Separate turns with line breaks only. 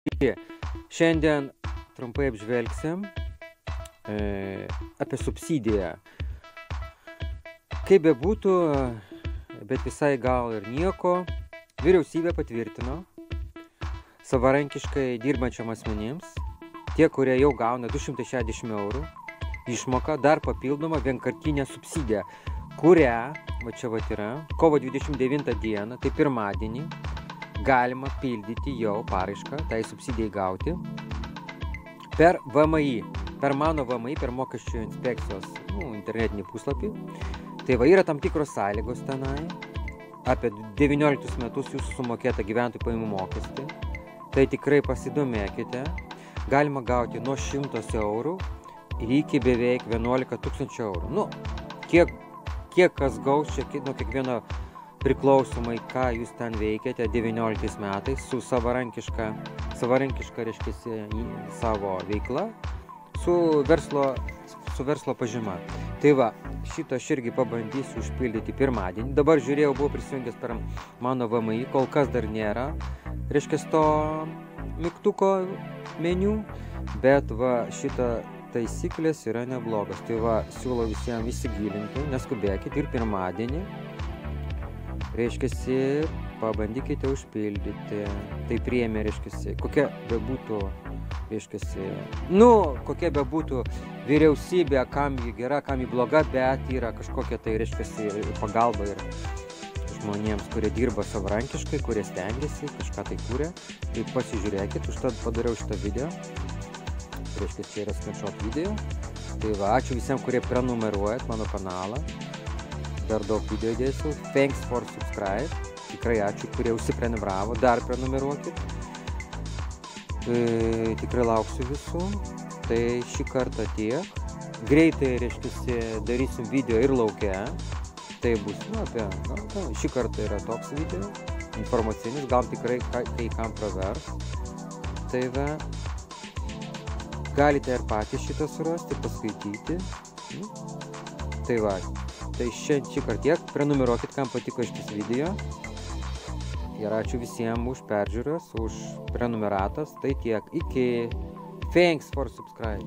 Šiandien trumpai apžvelgsim apie subsidiją. Kaip bebūtų, bet visai gal ir nieko, vyriausybė patvirtino savarankiškai dirbančiam asmenims, tie, kurie jau gauna 260 eurų išmoką, dar papildomą vienkartinę subsidiją, kurią, va čia vat yra, kovo 29 dieną, tai pirmadienį, galima pildyti jau paraišką, tai subsidijai gauti per VMI, per mano VMI, per mokesčių inspekcijos internetinį puslapį. Tai va, yra tam tikros sąlygos tenai, apie 19 metus jūsų sumokėta gyventojų pajamų mokestį. Tai tikrai pasidomėkite, galima gauti nuo 100 eurų ir iki beveik 11 000 eurų. Nu, kiek kas gaus čia nuo kiekvieno priklausomai, ką jūs ten veikiate 19 metais su savarankiška reiškiasi savo veikla, su verslo pažyma. Tai va, šitą aš irgi pabandysiu užpildyti pirmadienį. Dabar žiūrėjau, buvau prisijungęs per mano VMI, kol kas dar nėra, reiškias to mygtuko meniu, bet va, šita taisyklės yra neblogas. Tai va, siūlau visiems įsigilinti, neskubėkit ir pirmadienį, reiškiasi, pabandykite užpildyti. Tai priėmė, reiškiasi, kokia bebūtų, reiškiasi, kokia bebūtų vyriausybė, kam ji gera, kam ji bloga, bet yra kažkokia tai, reiškiasi, pagalba ir žmonėms, kurie dirba savarankiškai, kurie stengiasi, kažką tai kūrė. Tai pasižiūrėkit, užtat padariau šitą video. Reiškia, čia yra screenshot video. Tai va, ačiū visiems, kurie prenumeruojat mano kanalą. Dar daug video dėsiu. Thanks for subscribe. Tikrai ačiū, kurie užsiprenumeravo. Dar prenumeruokit. Tikrai lauksiu visų. Tai šį kartą tiek. Greitai, reiškia, darysim video ir lauke. Tai bus, šį kartą yra toks video. Informacinis, gal tikrai kai kam pravers. Tai va. Galite ir patys šitą surasti, paskaityti. Tai va, tai šiandien šį kartą tiek. Prenumeruokit, kam patiko šitas video. Ir ačiū visiems už peržiūras, už prenumeratas. Tai tiek. Iki. Thanks for subscribe.